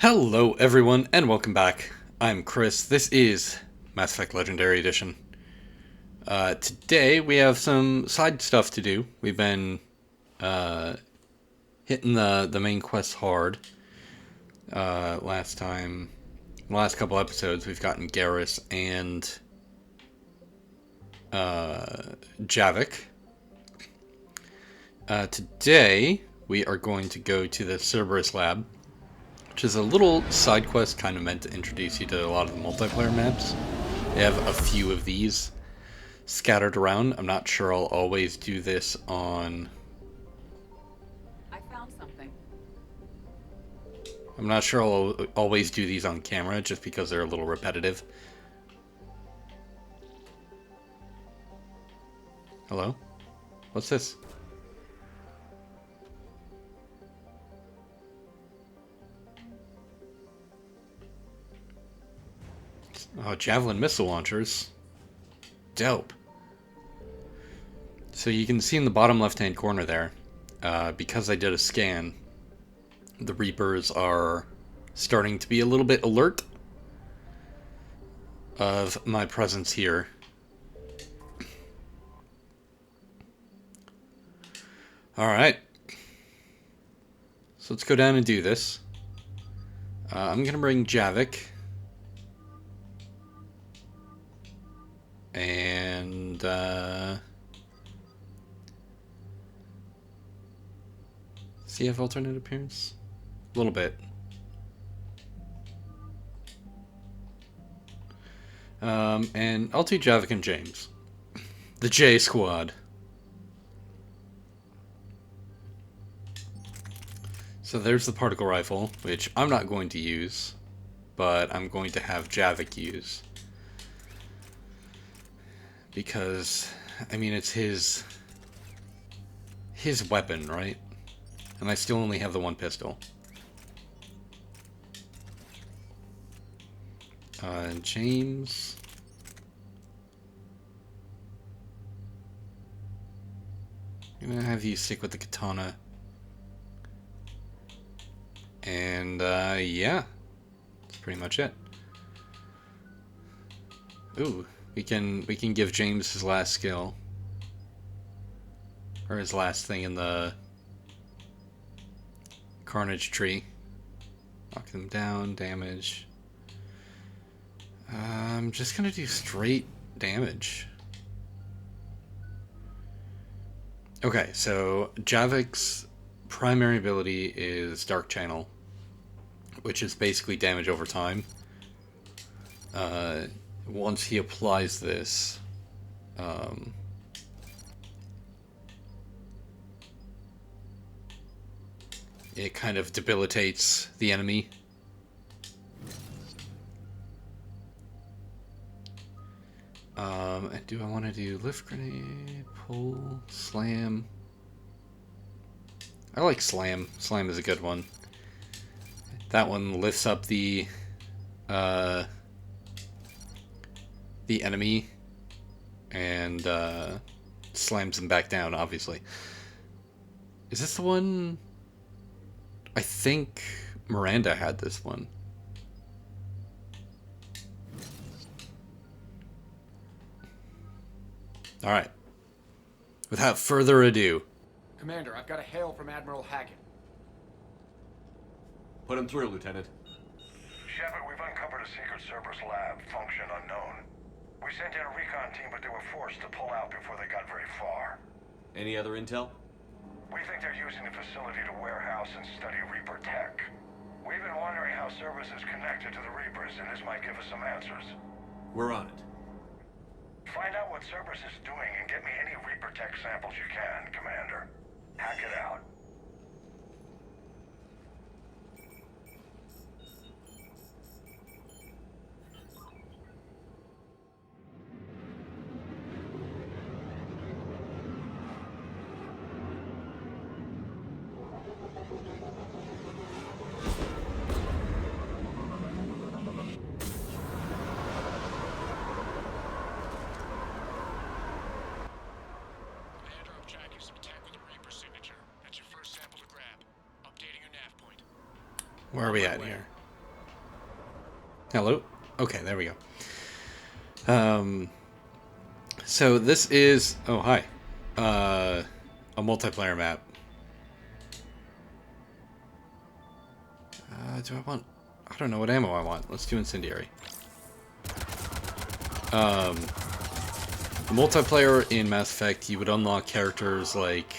Hello everyone and welcome back. I'm Chris. This is Mass Effect Legendary Edition. Today we have some side stuff to do. We've been hitting the main quest hard. Last couple episodes we've gotten Garrus and Javik. Today we are going to go to the Cerberus lab, which is a little side quest kind of meant to introduce you to a lot of the multiplayer maps. They have a few of these scattered around. I'm not sure I'll always do this on... I found something. I'm not sure I'll always do these on camera just because they're a little repetitive. Hello? What's this? Oh, Javelin missile launchers. Dope. So you can see in the bottom left-hand corner there, because I did a scan, the Reapers are starting to be a little bit alert of my presence here. Alright. So let's go down and do this. I'm going to bring Javik. And, does he have alternate appearance? A little bit. And I'll do Javik and James. The J Squad. So there's the particle rifle, which I'm not going to use, but I'm going to have Javik use. Because, I mean, it's his weapon, right? And I still only have the one pistol. James. I'm gonna have you stick with the katana. And, yeah. That's pretty much it. Ooh. We can give James his last skill. Or his last thing in the Carnage tree. Knock them down, damage. I'm just gonna do straight damage. Okay, so Javik's primary ability is Dark Channel, which is basically damage over time. Once he applies this, it kind of debilitates the enemy. Do I want to do lift grenade, pull, slam? I like slam. Slam is a good one. That one lifts up the enemy and slams them back down, obviously. Is this the one? I think Miranda had this one. Alright. Without further ado. Commander, I've got a hail from Admiral Hackett. Put him through, Lieutenant. Shepard, we've uncovered a secret Cerberus lab, function unknown. We sent in a recon team, but they were forced to pull out before they got very far. Any other intel? We think they're using the facility to warehouse and study Reaper tech. We've been wondering how Cerberus is connected to the Reapers, and this might give us some answers. We're on it. Find out what Cerberus is doing and get me any Reaper tech samples you can, Commander. Hack it out. Where are we at here? Hello? Okay, there we go. So this is... Oh, hi. A multiplayer map. Do I want... I don't know what ammo I want. Let's do incendiary. Multiplayer in Mass Effect, you would unlock characters like...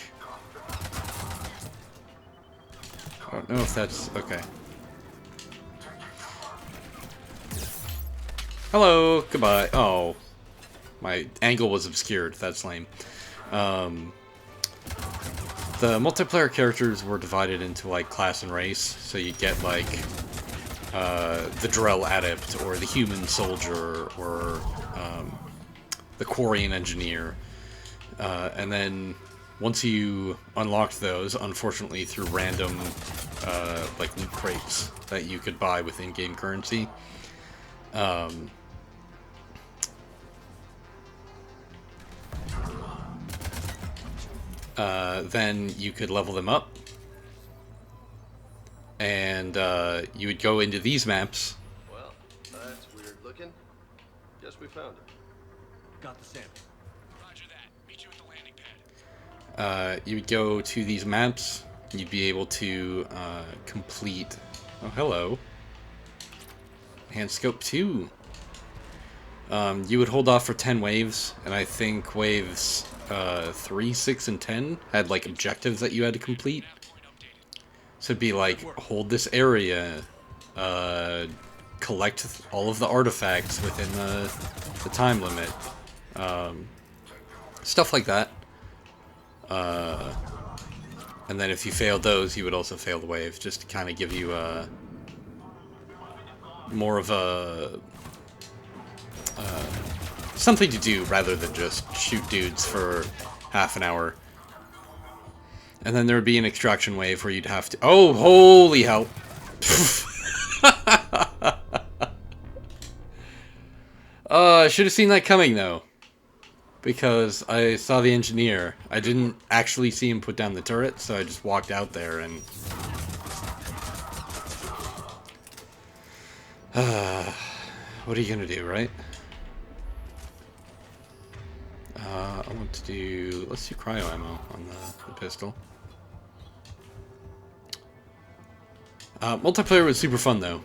I don't know if that's... Okay. Hello! Goodbye. Oh. My angle was obscured. That's lame. The multiplayer characters were divided into, like, class and race. So you get, like, the Drell Adept, or the Human Soldier, or the Quarian Engineer. And then, once you unlocked those, unfortunately through random, like, loot crates that you could buy with in-game currency, then you could level them up, and you would go into these maps. Well, that's weird looking. Guess we found it. Got the sample. Roger that. Meet you at the landing pad. You would go to these maps, you'd be able to complete... Oh, hello. Hand scope 2. You would hold off for 10 waves, and I think waves 3, 6, and 10 had, like, objectives that you had to complete. So it'd be like, hold this area, collect all of the artifacts within the time limit, stuff like that. And then if you failed those, you would also fail the wave, just to kind of give you more of a... something to do rather than just shoot dudes for half an hour. And then there would be an extraction wave where you'd have to... Oh, holy hell! I should have seen that coming, though. Because I saw the engineer. I didn't actually see him put down the turret, so I just walked out there and... what are you gonna do, right? I want to do... Let's do cryo ammo on the pistol. Multiplayer was super fun, though.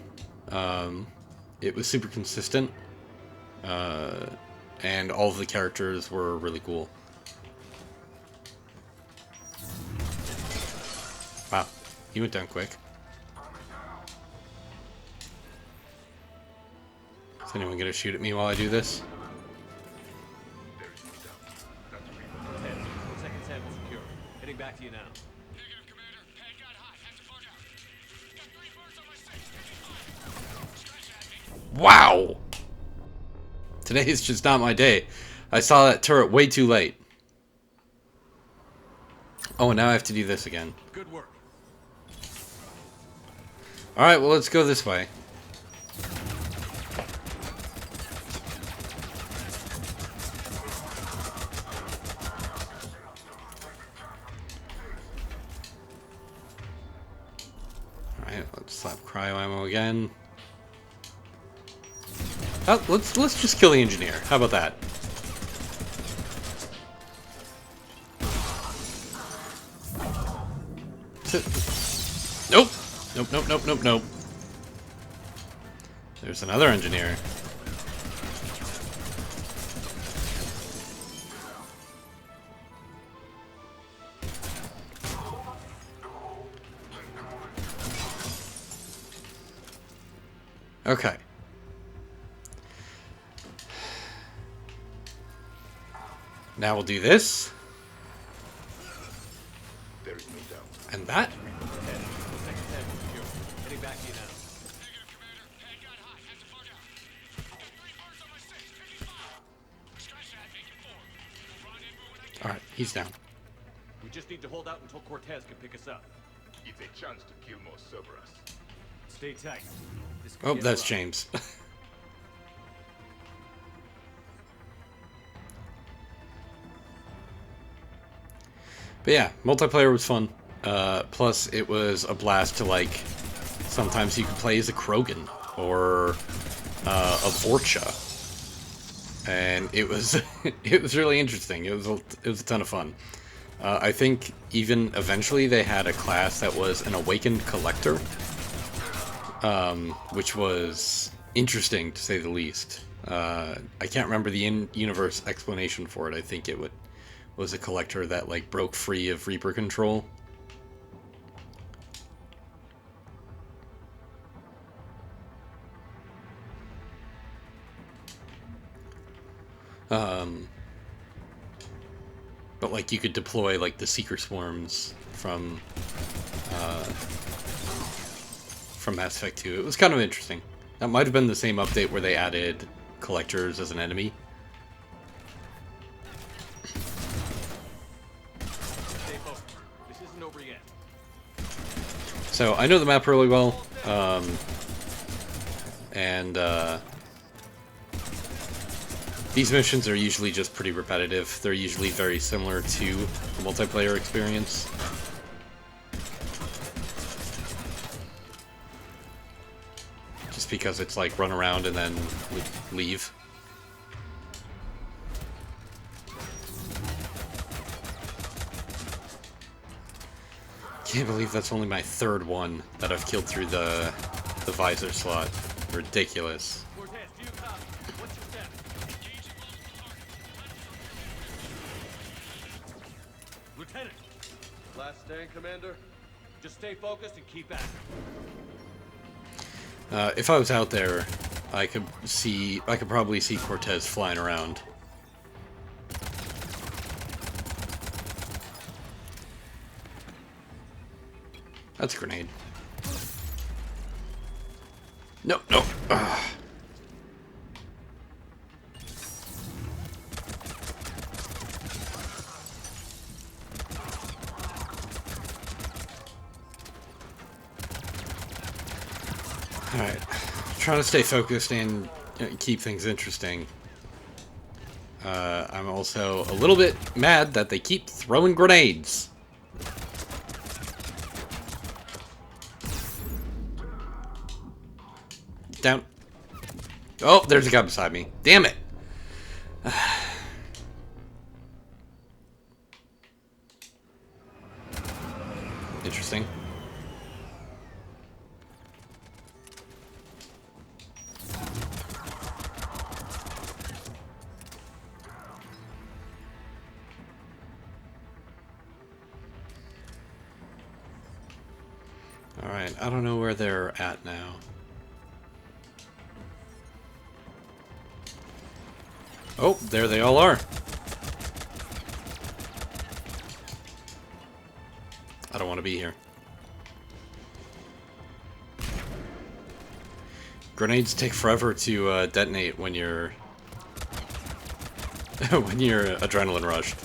It was super consistent. And all of the characters were really cool. Wow, he went down quick. Is anyone gonna shoot at me while I do this? Second sample secure. Heading back to you now. Negative, Commander. Pad got hot. Have to bug out. Got 3 birds on my 6. Scratch at me. Wow! Today is just not my day. I saw that turret way too late. Oh, and now I have to do this again. Good work. Alright, well, let's go this way. Alright, let's slap cryo ammo again. Oh, let's just kill the engineer. How about that? Nope. Nope, nope, nope, nope, nope. There's another engineer. Okay. Now we'll do this. There is no doubt. And that. Second sample secure. Heading back to you now. Negative, Commander. Pad got hot. Have to bug out. Got 3 birds on my 6. Taking fire. Scratch at me. Inform. Rendezvous when I get... Alright, he's down. We just need to hold out until Cortez can pick us up. It's a chance to kill more Cerberus. Stay tight. This could Oh, get that's rough. James. But yeah, multiplayer was fun. Plus, it was a blast to, like, sometimes you could play as a Krogan, or of Orcha, and it was it was really interesting. It was a ton of fun. I think even eventually they had a class that was an awakened collector, which was interesting to say the least. I can't remember the in-universe explanation for it. I think it was a collector that like broke free of Reaper control. But like you could deploy like the Seeker Swarms from Mass Effect 2. It was kind of interesting. That might have been the same update where they added collectors as an enemy. Stay focused. This isn't over yet. So I know the map really well, and these missions are usually just pretty repetitive. They're usually very similar to the multiplayer experience. Just because it's like run around and then leave. Can't believe that's only my third one that I've killed through the visor slot. Ridiculous. Cortez, do you copy? What's your status? Lieutenant, Last stand, Commander. just stay focused and keep at it. If I was out there, I could probably see Cortez flying around. That's a grenade. No, no. Ugh. Alright. Trying to stay focused and keep things interesting. I'm also a little bit mad that they keep throwing grenades. Down. Oh, there's a guy beside me. Damn it. Interesting. Alright, I don't know where they're at now. Oh, there they all are. I don't want to be here. Grenades take forever to detonate when you're when you're adrenaline rushed.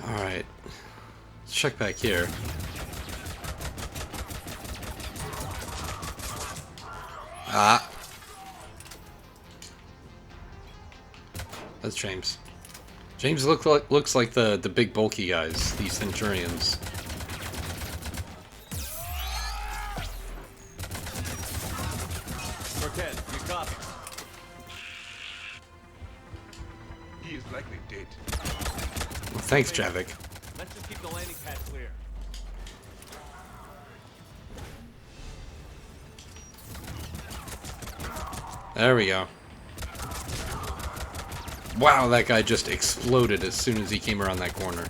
Alright. Let's check back here. Ah. That's James. James looks like the big bulky guys, these Centurions. Cortez, you copy? He is likely dead. Well, thanks, Javik. Let's just keep the landing pad clear. There we go. Wow, that guy just exploded as soon as he came around that corner.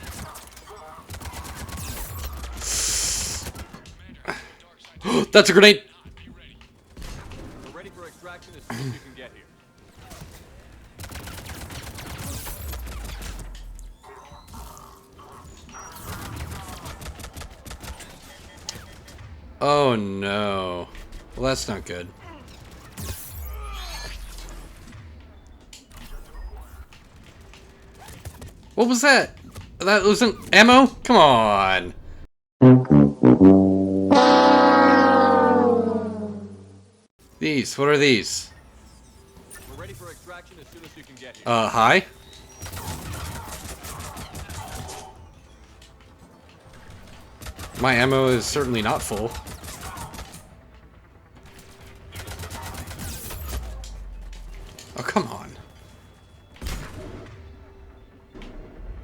That's a grenade! We're ready for extraction as soon as you can get here. Oh no. Well, that's not good. What was that? That wasn't ammo? Come on. These, what are these? We're ready for extraction as soon as you can get here. Hi? My ammo is certainly not full. Oh, come on.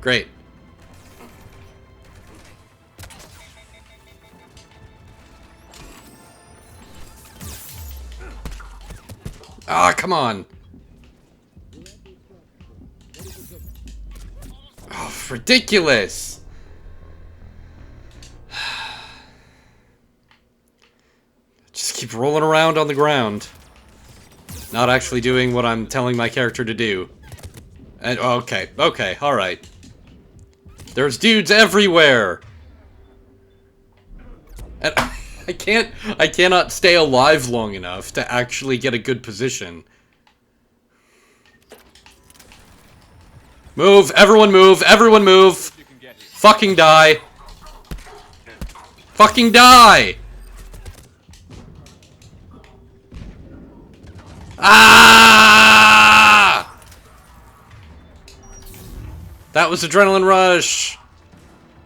Great. Ah, come on. Oh, ridiculous. Just keep rolling around on the ground. Not actually doing what I'm telling my character to do. And okay, alright. There's dudes everywhere! And I cannot stay alive long enough to actually get a good position. Move! Everyone move! Everyone move! Fucking die! Fucking die! Ah! That was adrenaline rush.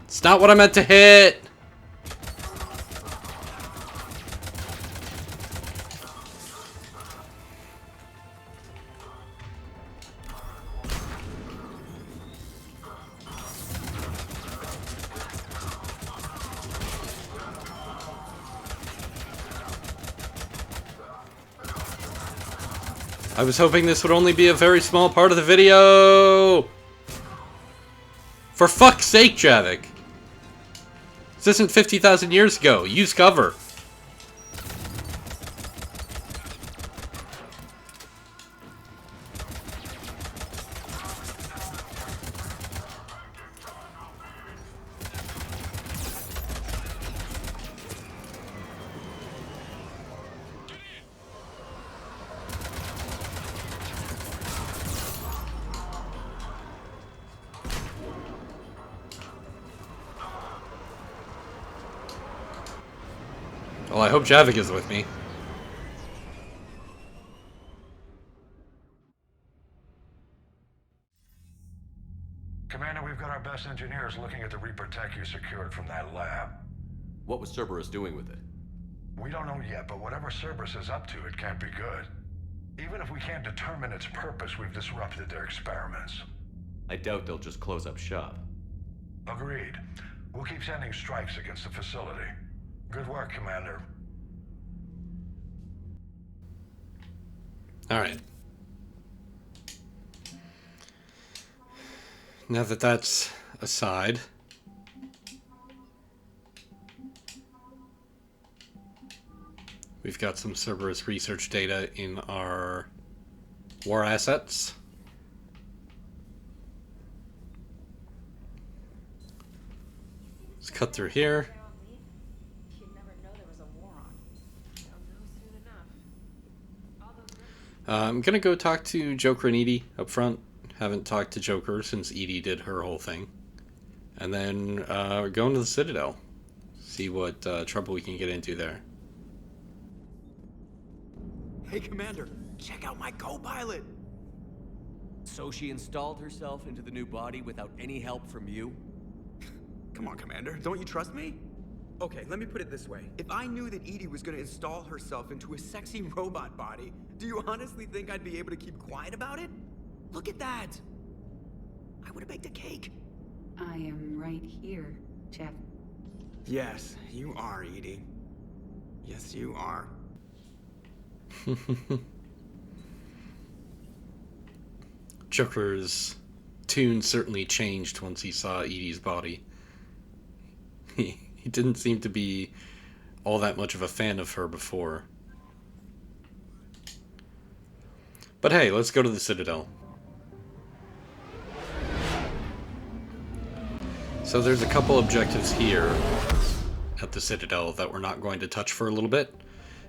It's not what I meant to hit. I was hoping this would only be a very small part of the video! For fuck's sake, Javik! This isn't 50,000 years ago. Use cover. Well, I hope Javik is with me. Commander, we've got our best engineers looking at the Reaper tech you secured from that lab. What was Cerberus doing with it? We don't know yet, but whatever Cerberus is up to, it can't be good. Even if we can't determine its purpose, we've disrupted their experiments. I doubt they'll just close up shop. Agreed. We'll keep sending strikes against the facility. Good work, Commander. Alright. Now that that's aside, we've got some Cerberus research data in our war assets. Let's cut through here. I'm gonna go talk to Joker and Edie up front. Haven't talked to Joker since Edie did her whole thing. And then we're going to the Citadel. See what trouble we can get into there. Hey, Commander, check out my co-pilot. So she installed herself into the new body without any help from you? Come on, Commander, don't you trust me? Okay, let me put it this way. If I knew that Edie was gonna install herself into a sexy robot body, do you honestly think I'd be able to keep quiet about it? Look at that! I would have baked a cake. I am right here, Jeff. Yes, you are, Edie. Yes, you are. Joker's tune certainly changed once he saw Edie's body. He didn't seem to be all that much of a fan of her before. But hey, let's go to the Citadel. So there's a couple objectives here at the Citadel that we're not going to touch for a little bit.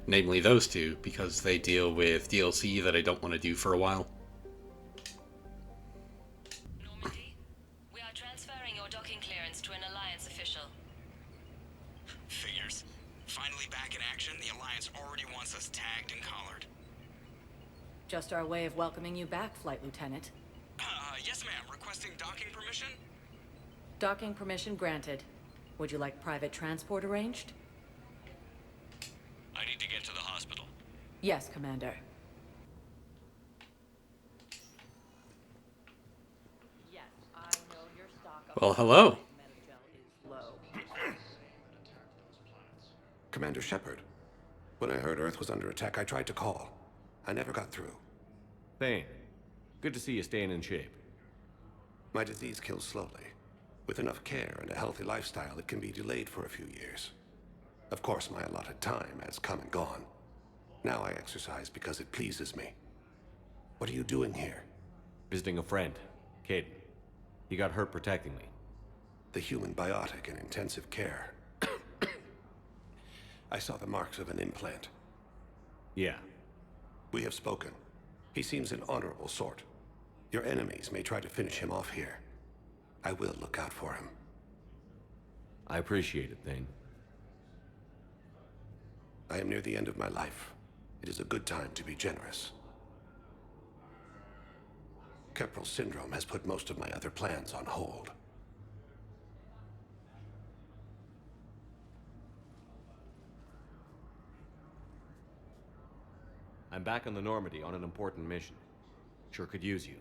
Namely those two, because they deal with DLC that I don't want to do for a while. Normandy, we are transferring your docking clearance to an Alliance official. Figures. finally back in action, the Alliance already wants us tagged and collared. Just our way of welcoming you back, Flight Lieutenant. Yes, ma'am. Requesting docking permission? Docking permission granted. Would you like private transport arranged? I need to get to the hospital. Yes, Commander. Yes, I know your stock of Well, hello. Metagel is low. Commander Shepard. When I heard Earth was under attack, I tried to call. I never got through. Thane, good to see you staying in shape. My disease kills slowly. With enough care and a healthy lifestyle, it can be delayed for a few years. Of course, my allotted time has come and gone. Now I exercise because it pleases me. What are you doing here? Visiting a friend, Caden. He got hurt protecting me. The human biotic in intensive care. I saw the marks of an implant. Yeah. We have spoken. He seems an honorable sort. Your enemies may try to finish him off here. I will look out for him. I appreciate it, Thane. I am near the end of my life. It is a good time to be generous. Kepral syndrome has put most of my other plans on hold. I'm back on the Normandy on an important mission. Sure could use you.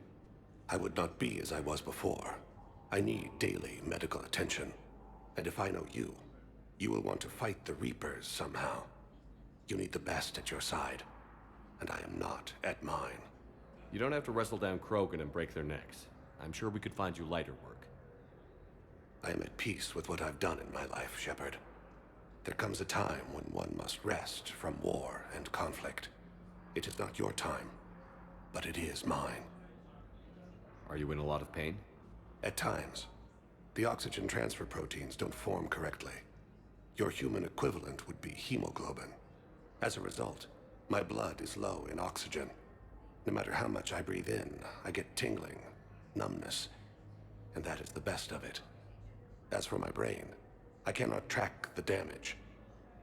I would not be as I was before. I need daily medical attention. And if I know you, you will want to fight the Reapers somehow. You need the best at your side, and I am not at mine. You don't have to wrestle down Krogan and break their necks. I'm sure we could find you lighter work. I am at peace with what I've done in my life, Shepard. There comes a time when one must rest from war and conflict. It is not your time, but it is mine. Are you in a lot of pain? At times. The oxygen transfer proteins don't form correctly. Your human equivalent would be hemoglobin. As a result, my blood is low in oxygen. No matter how much I breathe in, I get tingling, numbness, and that is the best of it. As for my brain, I cannot track the damage.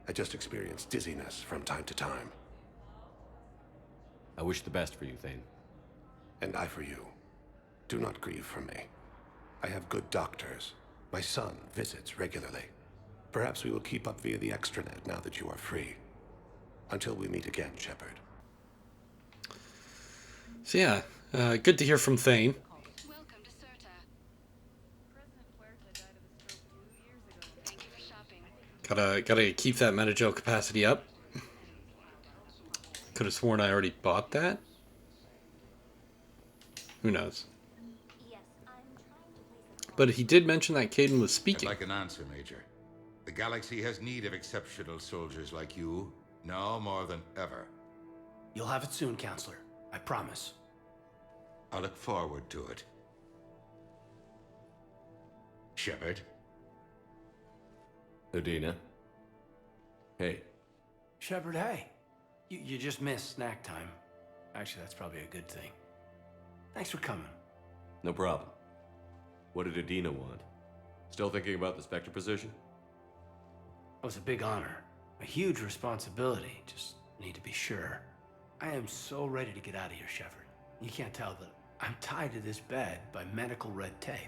I just experience dizziness from time to time. I wish the best for you, Thane. And I for you. Do not grieve for me. I have good doctors. My son visits regularly. Perhaps we will keep up via the extranet now that you are free. Until we meet again, Shepard. So yeah, good to hear from Thane. Welcome to Certa. President Huerta died of a stroke 2 years ago. Thank you for shopping. Gotta keep that Metagel capacity up. Could have sworn I already bought that. Who knows? But he did mention that Caden was speaking. I'd like an answer, Major. The galaxy has need of exceptional soldiers like you, now more than ever. You'll have it soon, Counselor. I promise. I look forward to it. Shepard? Udina? Hey. Shepard, hey. You just missed snack time. Actually, that's probably a good thing. Thanks for coming. No problem. What did Udina want? Still thinking about the Spectre position? It was a big honor. A huge responsibility. Just need to be sure. I am so ready to get out of here, Shepard. You can't tell, but I'm tied to this bed by medical red tape.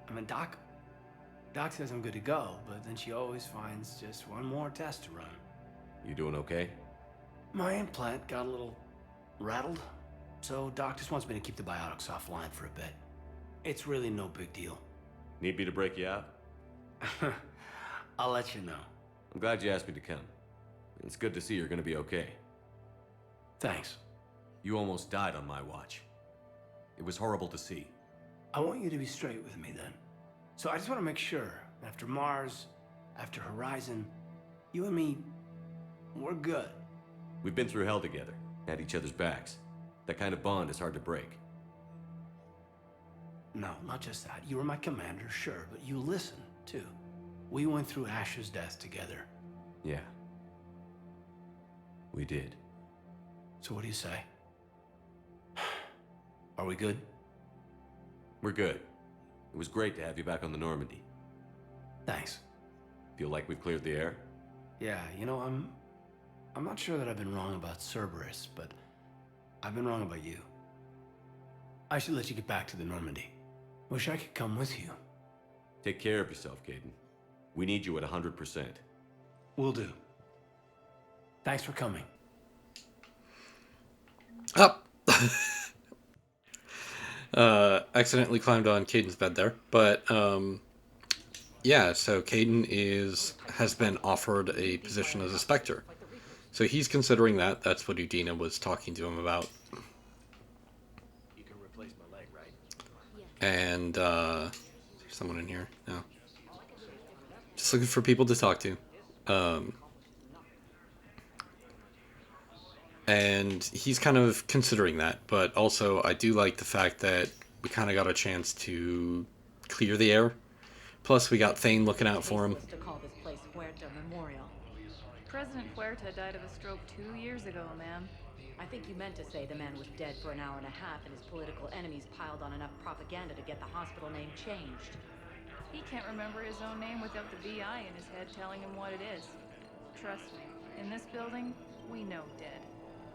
I mean, Doc says I'm good to go, but then she always finds just one more test to run. You doing okay? My implant got a little rattled, so Doc just wants me to keep the biotics offline for a bit. It's really no big deal. Need me to break you out? I'll let you know. I'm glad you asked me to come. It's good to see you're gonna be okay. Thanks. You almost died on my watch. It was horrible to see. I want you to be straight with me then. So I just want to make sure, after Mars, after Horizon, you and me, we're good. We've been through hell together, had each other's backs. That kind of bond is hard to break. No, not just that. You were my commander, sure, but you listened, too. We went through Ash's death together. Yeah. We did. So what do you say? Are we good? We're good. It was great to have you back on the Normandy. Thanks. Feel like we've cleared the air? Yeah, you know, I'm not sure that I've been wrong about Cerberus, but I've been wrong about you. I should let you get back to the Normandy. Wish I could come with you. Take care of yourself, Caden. We need you at 100%. Will do. Thanks for coming. Up. Accidentally climbed on Caden's bed there, but yeah. So Caden has been offered a position as a Spectre, so he's considering that. That's what Udina was talking to him about. You can replace my leg, right? And is there someone in here? No. Just looking for people to talk to. And he's kind of considering that, but also I do like the fact that we kind of got a chance to clear the air. Plus, we got Thane looking out for him. To call this place Huerta Memorial. President Huerta died of a stroke 2 years ago, ma'am. I think you meant to say the man was dead for an hour and a half and his political enemies piled on enough propaganda to get the hospital name changed. He can't remember his own name without the VI in his head telling him what it is. Trust me, in this building, we know dead.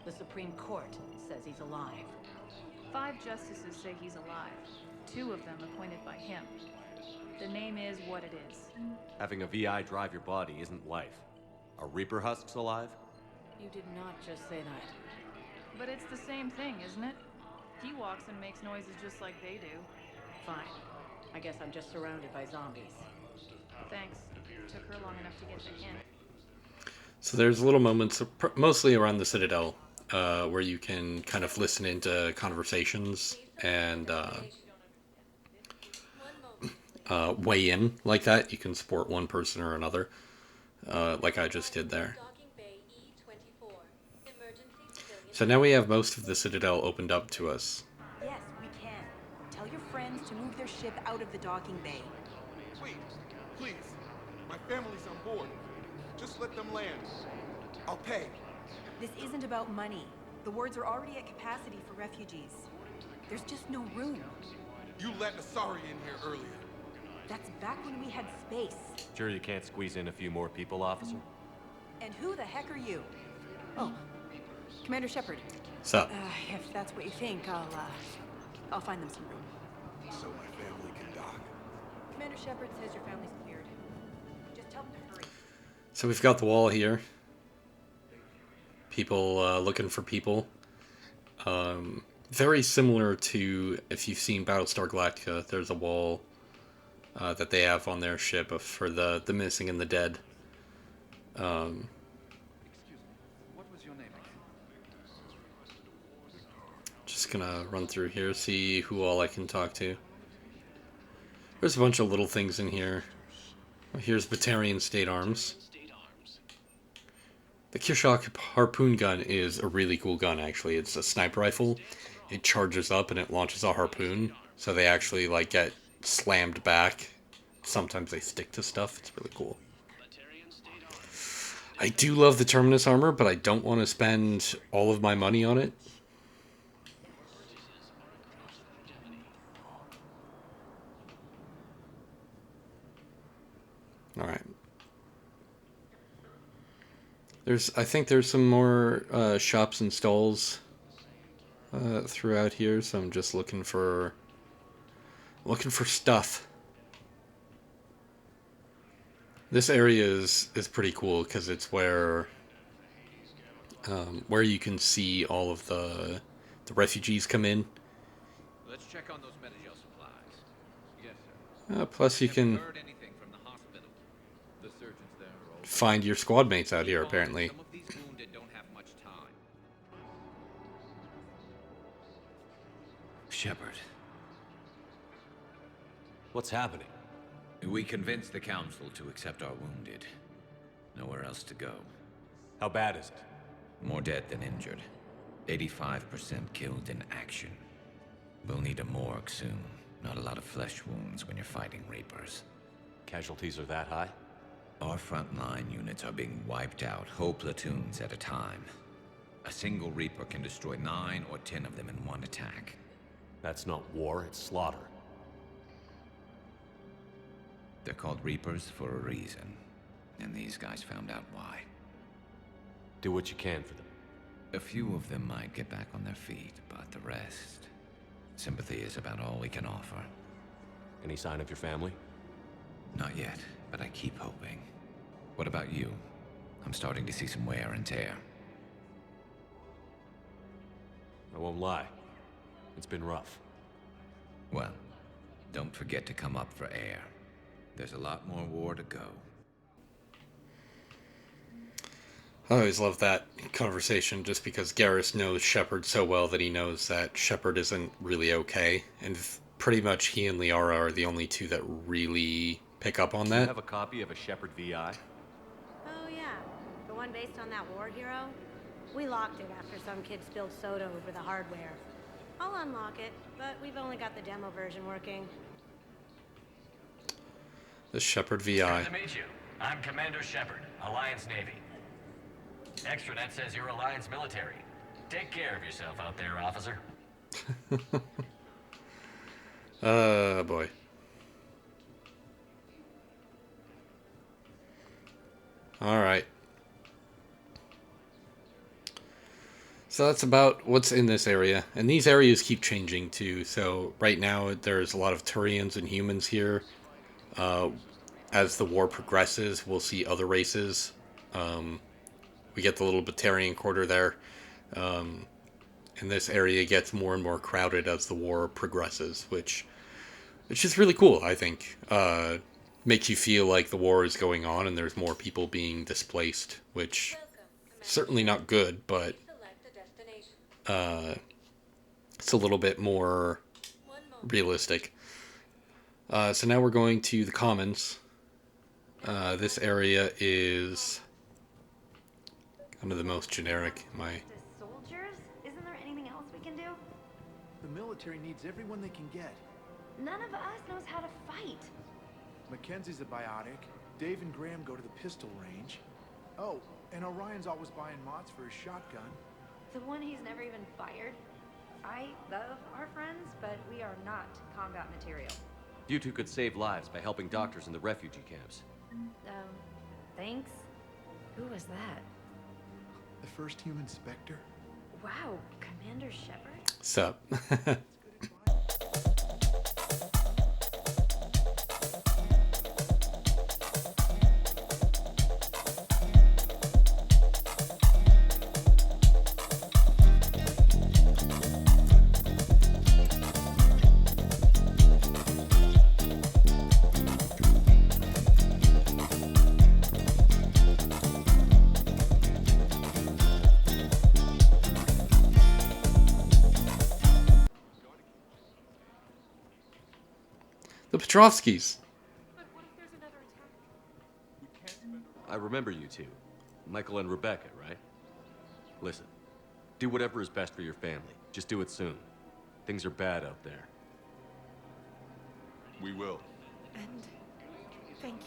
The Supreme Court says he's alive. 5 justices say he's alive. 2 of them appointed by him. The name is what it is. Having a VI drive your body isn't life. Are Reaper husks alive? You did not just say that. But it's the same thing, isn't it? He walks and makes noises just like they do. Fine. I guess I'm just surrounded by zombies. Thanks. Took her long enough to get the hint. So there's little moments, mostly around the Citadel, where you can kind of listen into conversations and weigh in like that. You can support one person or another, like I just did there. So now we have most of the Citadel opened up to us. Yes, we can. Tell your friends to move their ship out of the docking bay. Wait, please. My family's on board. Just let them land. I'll pay. This isn't about money. The wards are already at capacity for refugees. There's just no room. You let Asari in here earlier. That's back when we had space. Sure you can't squeeze in a few more people, officer? And who the heck are you? Oh, Commander Shepard. Sup? If that's what you think, I'll find them some room. So my family can dock. Commander Shepard says your family's cleared. Just tell them to hurry. So we've got the wall here. People looking for people. Very similar to, if you've seen Battlestar Galactica, there's a wall that they have on their ship for the missing and the dead. Excuse me. What was your name again? Just gonna run through here, see who all I can talk to. There's a bunch of little things in here. Here's Batarian State Arms. The Kishok harpoon gun is a really cool gun, actually. It's a sniper rifle. It charges up and it launches a harpoon, so they actually like get slammed back. Sometimes they stick to stuff. It's really cool. I do love the Terminus armor, but I don't want to spend all of my money on it. Alright. I think there's some more shops and stalls throughout here, so I'm just looking for stuff. This area is pretty cool because it's where you can see all of the refugees come in. Let's check on those medical supplies. Yes, sir. Plus you can Heard anything from the hospital? The surgeons there are all find your squad mates out here, apparently. Some of these wounded don't have much time. Shepard. What's happening? We convinced the Council to accept our wounded. Nowhere else to go. How bad is it? More dead than injured. 85% killed in action. We'll need a morgue soon. Not a lot of flesh wounds when you're fighting Reapers. Casualties are that high? Our frontline units are being wiped out, whole platoons at a time. A single Reaper can destroy 9 or 10 of them in one attack. That's not war, it's slaughter. They're called Reapers for a reason. and these guys found out why. Do what you can for them. A few of them might get back on their feet, but the rest... sympathy is about all we can offer. Any sign of your family? Not yet, but I keep hoping. What about you? I'm starting to see some wear and tear. I won't lie. It's been rough. Well, don't forget to come up for air. There's a lot more war to go. I always love that conversation just because Garrus knows Shepard so well that he knows that Shepard isn't really okay. And pretty much he and Liara are the only two that really pick up on Do that. you have a copy of a Shepard VI? Oh yeah, the one based on that war hero? We locked it after some kid spilled soda over the hardware. I'll unlock it, but we've only got the demo version working. The Shepard VI. Good to meet you. I'm Commander Shepard, Alliance Navy. Extranet says you're Alliance military. Take care of yourself out there, officer. Boy. Alright. So that's about what's in this area. And these areas keep changing too. So right now there's a lot of Turians and humans here. As the war progresses, we'll see other races. We get the little Batarian quarter there. And this area gets more and more crowded as the war progresses, which is really cool, I think. Makes you feel like the war is going on and there's more people being displaced, which certainly not good, but it's a little bit more realistic. So now we're going to the Commons. This area is kind of the most generic. Soldiers? Isn't there anything else we can do? The military needs everyone they can get. None of us knows how to fight. Mackenzie's a biotic. Dave and Graham go to the pistol range. Oh, and Orion's always buying mods for his shotgun. The one he's never even fired. I love our friends, but we are not combat material. You two could save lives by helping doctors in the refugee camps. Thanks? Who was that? The first human Spectre? Wow, Commander Shepard? Sup? The Petrovskis. I remember you two. Michael and Rebecca, right? Listen, do whatever is best for your family. Just do it soon. Things are bad out there. We will. And thank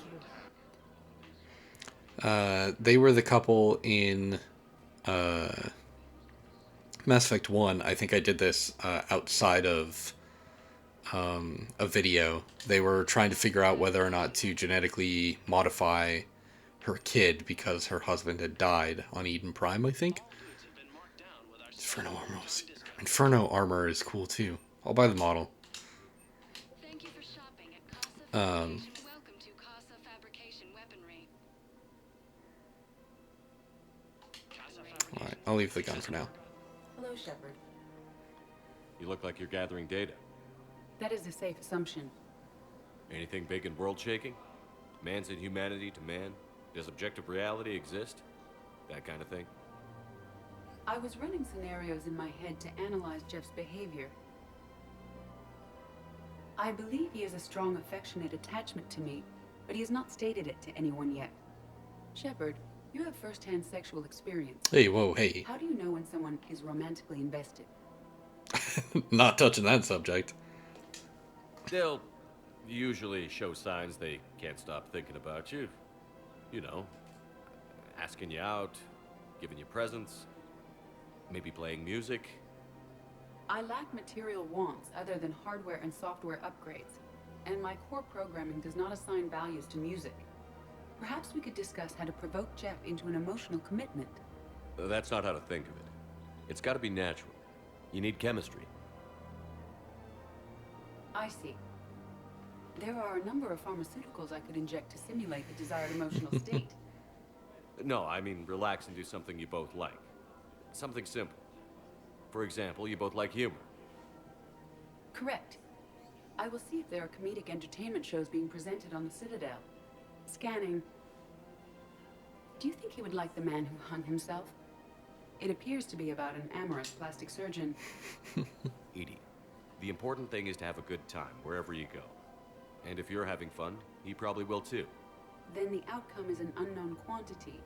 you. They were the couple in Mass Effect 1. I think I did this outside of a video. They were trying to figure out whether or not to genetically modify her kid because her husband had died on Eden Prime, I think. Inferno armor is cool too. I'll buy the model. Alright, I'll leave the gun for now. Hello, Shepard. You look like you're gathering data. That is a safe assumption. Anything big and world-shaking? Man's inhumanity to man? Does objective reality exist? That kind of thing? I was running scenarios in my head to analyze Jeff's behavior. I believe he has a strong affectionate attachment to me, but he has not stated it to anyone yet. Shepard, you have first-hand sexual experience. Hey, whoa, hey. How do you know when someone is romantically invested? Not touching that subject. They'll usually show signs they can't stop thinking about you. You know, asking you out, giving you presents, maybe playing music. I lack material wants other than hardware and software upgrades, and my core programming does not assign values to music. Perhaps we could discuss how to provoke Jeff into an emotional commitment. That's not how to think of it. It's got to be natural. You need chemistry. I see. There are a number of pharmaceuticals I could inject to simulate the desired emotional state. No, I mean relax and do something you both like. Something simple. For example, you both like humor. Correct. I will see if there are comedic entertainment shows being presented on the Citadel. Scanning. Do you think he would like The Man Who Hung Himself? It appears to be about an amorous plastic surgeon. Edie, the important thing is to have a good time wherever you go. And if you're having fun, he probably will too. Then the outcome is an unknown quantity.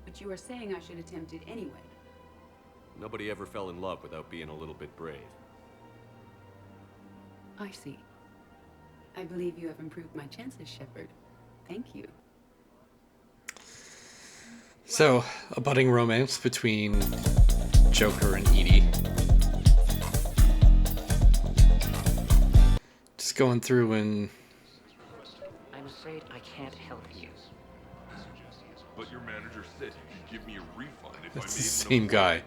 But you are saying I should attempt it anyway. Nobody ever fell in love without being a little bit brave. I see. I believe you have improved my chances, Shepard. Thank you. So, a budding romance between Joker and Edie. Just going through and... I'm afraid I can't help you. But your manager said you could give me a refund if I made It's the same guy.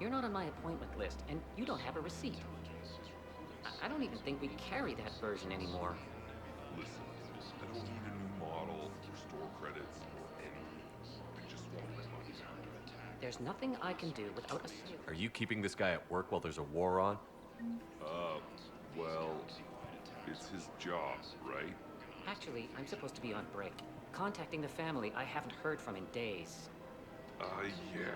You're not on my appointment list, and you don't have a receipt. I don't even think we carry that version anymore. Listen, I don't need a new model or store credits or anything. I just want my money back. There's nothing I can do without a sale. Are you keeping this guy at work while there's a war on? Well, it's his job, right? Actually, I'm supposed to be on break. Contacting the family I haven't heard from in days. Yeah.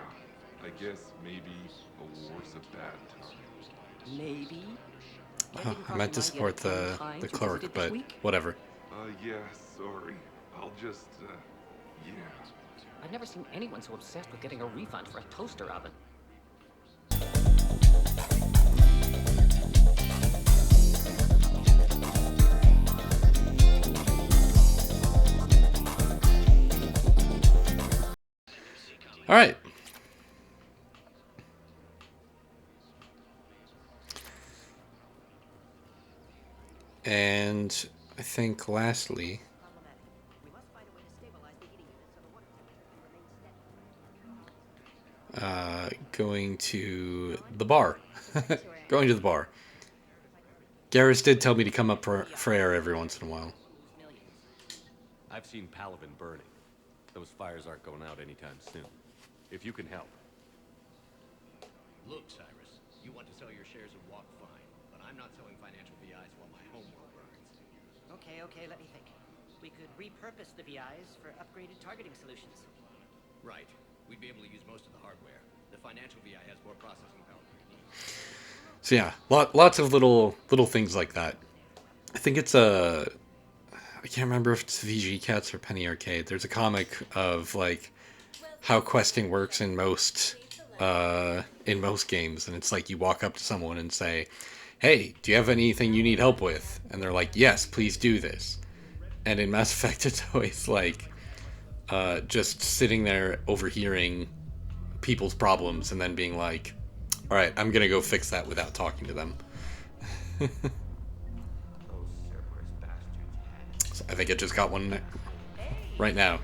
I guess maybe a war's a bad time. Maybe? I meant to support the clerk, but whatever. Yeah, sorry. I'll just, yeah. I've never seen anyone so obsessed with getting a refund for a toaster oven. All right. And I think lastly, going to the bar. Going to the bar. Garrus did tell me to come up for air every once in a while. I've seen Paladin burning. Those fires aren't going out anytime soon. If you can help. Look, Cyrus, you want to sell your shares of Walk fine, but I'm not selling financial VIs while my homeworld burns. Okay, let me think. We could repurpose the VIs for upgraded targeting solutions. Right. We'd be able to use most of the hardware. The financial VI has more processing power than we need. So yeah, lots of little things like that. I think it's I can't remember if it's VG Cats or Penny Arcade. There's a comic of like how questing works in most games, and it's like you walk up to someone and say, "Hey, do you have anything you need help with?" And they're like, "Yes, please do this." And in Mass Effect, it's always like just sitting there overhearing people's problems and then being like, "All right, I'm gonna go fix that without talking to them." So I think I just got one right now.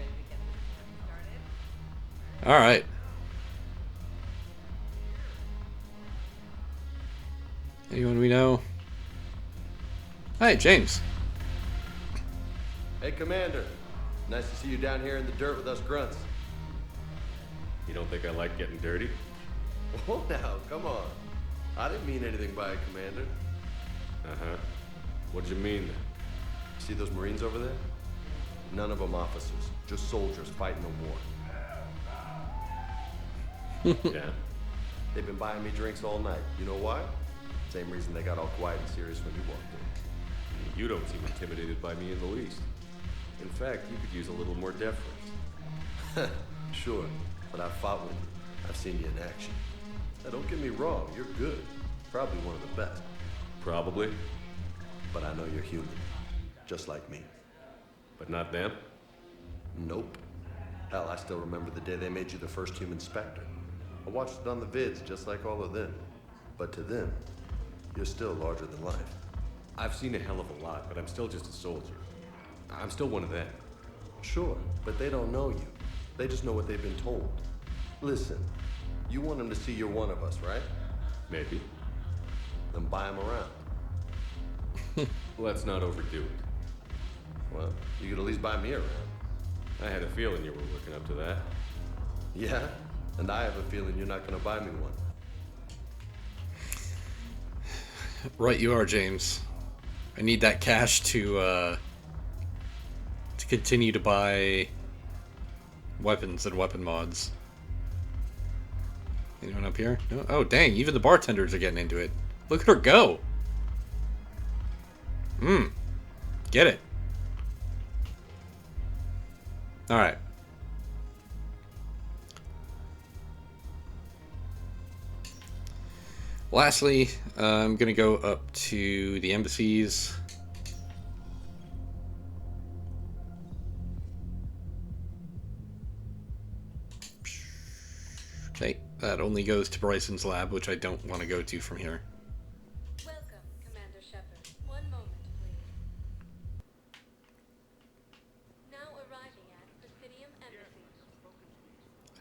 All right. Anyone we know? Hi, James. Hey, Commander. Nice to see you down here in the dirt with us grunts. You don't think I like getting dirty? Oh, now, come on. I didn't mean anything by it, Commander. Uh-huh. What'd you mean then? See those Marines over there? None of them officers, just soldiers fighting a war. Yeah? They've been buying me drinks all night. You know why? Same reason they got all quiet and serious when you walked in. You don't seem intimidated by me in the least. In fact, you could use a little more deference. Sure, but I've fought with you. I've seen you in action. Now, don't get me wrong, you're good. Probably one of the best. Probably. But I know you're human. Just like me. But not them? Nope. Hell, I still remember the day they made you the first human Spectre. I watched it on the vids, just like all of them. But to them, you're still larger than life. I've seen a hell of a lot, but I'm still just a soldier. I'm still one of them. Sure, but they don't know you. They just know what they've been told. Listen, you want them to see you're one of us, right? Maybe. Then buy them around. Let's not overdo it. Well, you could at least buy me around. I had a feeling you were working up to that. Yeah? And I have a feeling you're not gonna buy me one. Right you are, James. I need that cash to continue to buy weapons and weapon mods. Anyone up here? No? Oh, dang, even the bartenders are getting into it. Look at her go! Get it. Alright. Lastly, I'm gonna go up to the embassies. Okay, that only goes to Bryson's lab, which I don't want to go to from here. Welcome, Commander Shepard. One moment, please. Now arriving at Presidium Embassy.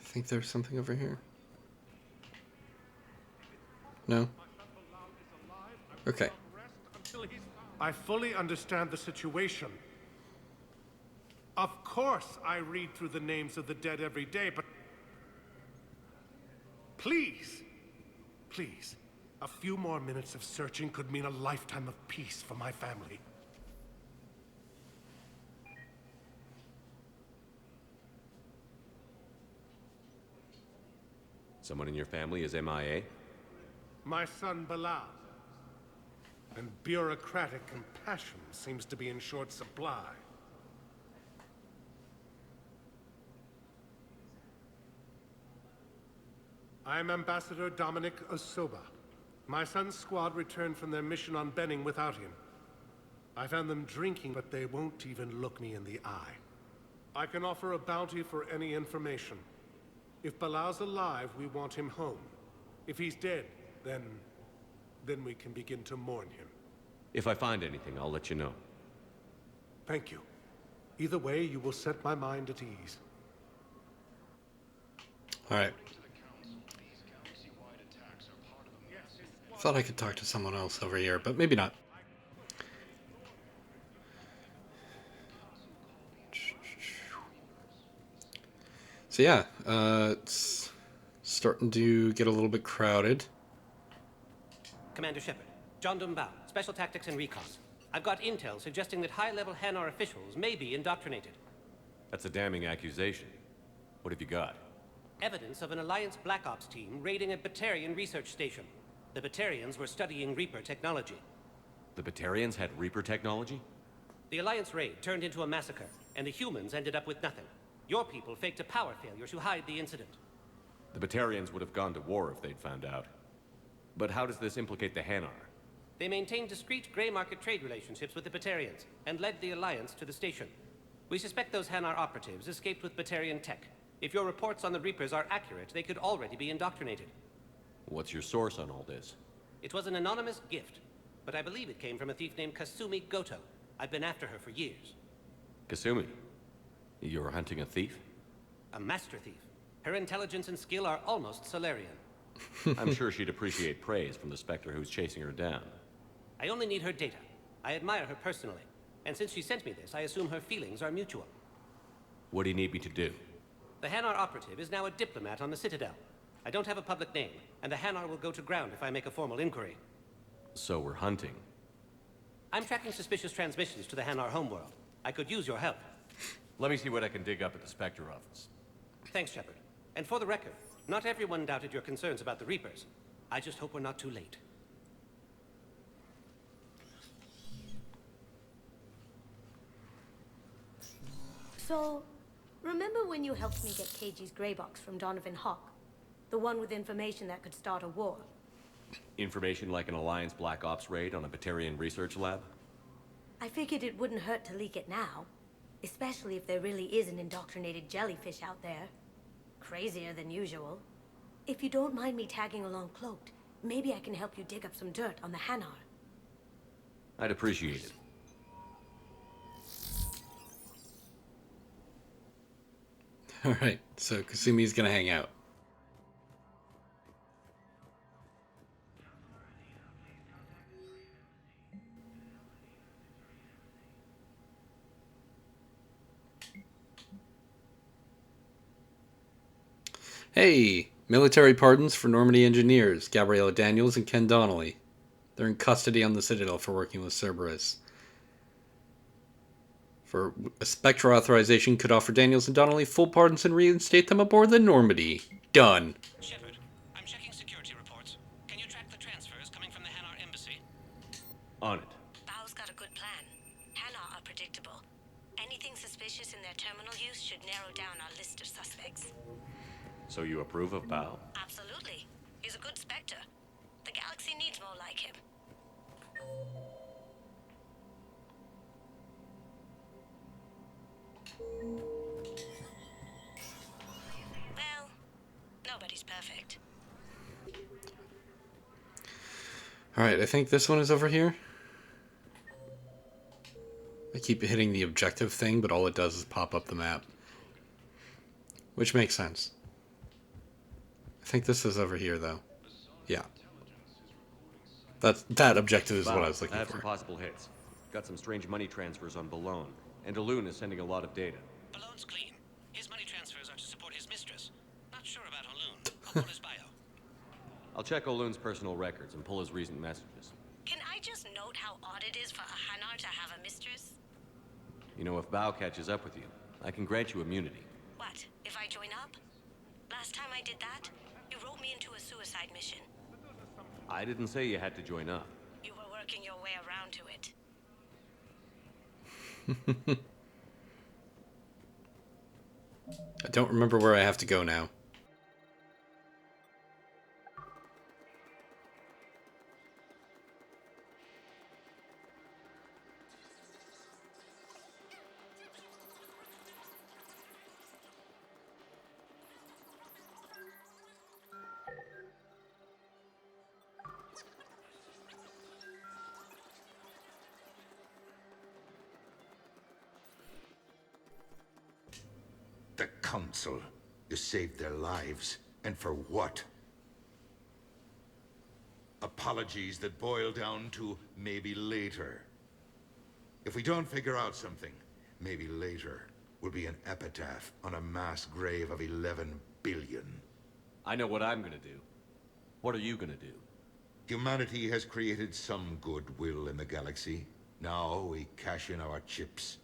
I think there's something over here. No? Okay. I fully understand the situation. Of course I read through the names of the dead every day, but please, please, a few more minutes of searching could mean a lifetime of peace for my family. Someone in your family is MIA? My son Bilal. And bureaucratic compassion seems to be in short supply. I am Ambassador Dominic Osoba. My son's squad returned from their mission on Benning without him. I found them drinking, but they won't even look me in the eye. I can offer a bounty for any information. If Bilal's alive, we want him home. If he's dead, then we can begin to mourn him. If I find anything, I'll let you know. Thank you. Either way, you will set my mind at ease. Alright. Thought I could talk to someone else over here, but maybe not. So yeah, it's starting to get a little bit crowded. Commander Shepard, John Dumbao, Special Tactics and Recon. I've got intel suggesting that high-level Hanar officials may be indoctrinated. That's a damning accusation. What have you got? Evidence of an Alliance Black Ops team raiding a Batarian research station. The Batarians were studying Reaper technology. The Batarians had Reaper technology? The Alliance raid turned into a massacre, and the humans ended up with nothing. Your people faked a power failure to hide the incident. The Batarians would have gone to war if they'd found out. But how does this implicate the Hanar? They maintained discreet gray market trade relationships with the Batarians, and led the Alliance to the station. We suspect those Hanar operatives escaped with Batarian tech. If your reports on the Reapers are accurate, they could already be indoctrinated. What's your source on all this? It was an anonymous gift, but I believe it came from a thief named Kasumi Goto. I've been after her for years. Kasumi? You're hunting a thief? A master thief. Her intelligence and skill are almost Solarian. I'm sure she'd appreciate praise from the Spectre who's chasing her down. I only need her data. I admire her personally. And since she sent me this, I assume her feelings are mutual. What do you need me to do? The Hanar operative is now a diplomat on the Citadel. I don't have a public name, and the Hanar will go to ground if I make a formal inquiry. So we're hunting. I'm tracking suspicious transmissions to the Hanar homeworld. I could use your help. Let me see what I can dig up at the Spectre office. Thanks, Shepard. And for the record, not everyone doubted your concerns about the Reapers. I just hope we're not too late. So, remember when you helped me get KG's gray box from Donovan Hawk? The one with information that could start a war? Information like an Alliance Black Ops raid on a Batarian research lab? I figured it wouldn't hurt to leak it now. Especially if there really is an indoctrinated jellyfish out there. Crazier than usual. If you don't mind me tagging along cloaked, maybe I can help you dig up some dirt on the Hanar. I'd appreciate it. Alright, so Kasumi's gonna hang out. Hey! Military pardons for Normandy engineers, Gabriella Daniels and Ken Donnelly. They're in custody on the Citadel for working with Cerberus. For a Spectra authorization could offer Daniels and Donnelly full pardons and reinstate them aboard the Normandy. Done. Shepard, I'm checking security reports. Can you track the transfers coming from the Hanar embassy? On it. Bao's got a good plan. Hanar are predictable. Anything suspicious in their terminal use should narrow down our list of suspects. So you approve of Bao? Absolutely. He's a good Spectre. The galaxy needs more like him. Well, nobody's perfect. Alright, I think this one is over here. I keep hitting the objective thing, but all it does is pop up the map. Which makes sense. I think this is over here, though. Yeah. That objective is what I was looking I have for. some possible hits. Got some strange money transfers on Balone. And Alun is sending a lot of data. Balone's clean. His money transfers are to support his mistress. Not sure about Alun. I'll pull his bio. I'll check Olun's personal records and pull his recent messages. Can I just note how odd it is for a Hanar to have a mistress? You know, if Bao catches up with you, I can grant you immunity. What, if I join up? Last time I did that, you wrote me into a suicide mission. I didn't say you had to join up. You were working your way around to it. I don't remember where I have to go now. The Council. You saved their lives. And for what? Apologies that boil down to maybe later. If we don't figure out something, maybe later will be an epitaph on a mass grave of 11 billion. I know what I'm gonna do. What are you gonna do? Humanity has created some goodwill in the galaxy. Now we cash in our chips.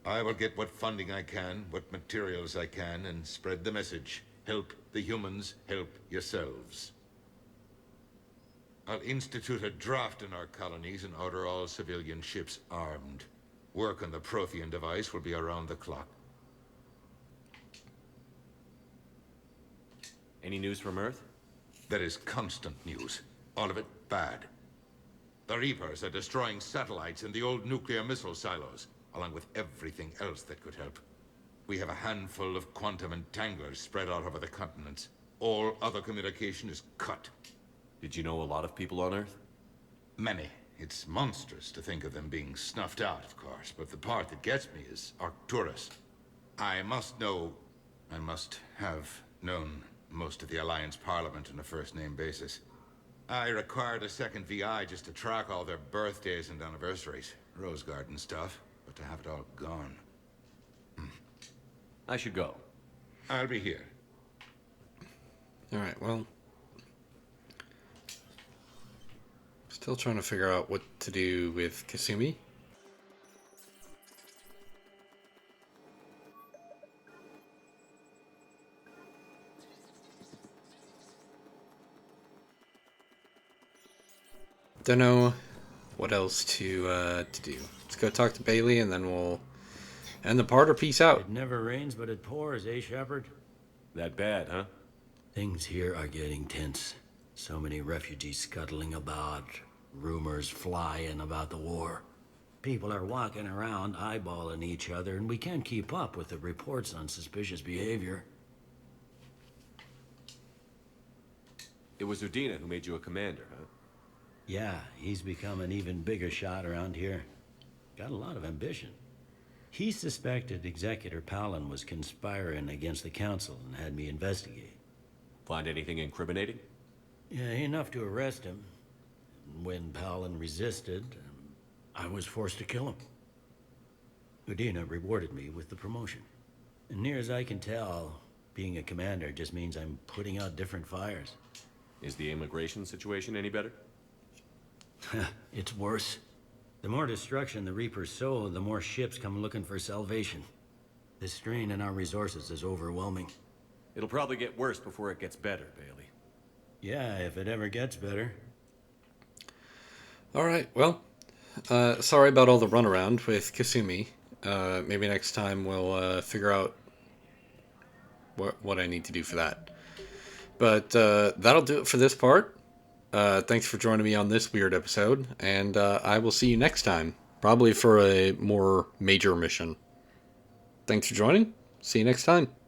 I will get what funding I can, what materials I can, and spread the message. Help the humans, help yourselves. I'll institute a draft in our colonies and order all civilian ships armed. Work on the Prothean device will be around the clock. Any news from Earth? There is constant news. All of it bad. The Reapers are destroying satellites in the old nuclear missile silos, along with everything else that could help. We have a handful of quantum entanglers spread out over the continents. All other communication is cut. Did you know a lot of people on Earth? Many. It's monstrous to think of them being snuffed out, of course, but the part that gets me is Arcturus. I must have known most of the Alliance Parliament on a first-name basis. I required a second VI just to track all their birthdays and anniversaries. Rose Garden stuff, but to have it all gone. I should go. I'll be here. Alright, well... Still trying to figure out what to do with Kasumi. Don't know what else to do. Let's go talk to Bailey and then we'll end the part or peace out. It never rains, but it pours, eh, Shepard? That bad, huh? Things here are getting tense. So many refugees scuttling about, rumors flying about the war. People are walking around eyeballing each other, and we can't keep up with the reports on suspicious behavior. It was Udina who made you a commander, huh? Yeah, he's become an even bigger shot around here. Got a lot of ambition. He suspected Executor Palin was conspiring against the Council and had me investigate. Find anything incriminating? Yeah, enough to arrest him. When Palin resisted, I was forced to kill him. Udina rewarded me with the promotion. And near as I can tell, being a commander just means I'm putting out different fires. Is the immigration situation any better? It's worse. The more destruction the Reapers sow, the more ships come looking for salvation. The strain on our resources is overwhelming. It'll probably get worse before it gets better, Bailey. Yeah, if it ever gets better. Alright, well, sorry about all the runaround with Kasumi. Maybe next time we'll figure out what I need to do for that. But that'll do it for this part. Thanks for joining me on this weird episode, and I will see you next time, probably for a more major mission. Thanks for joining. See you next time.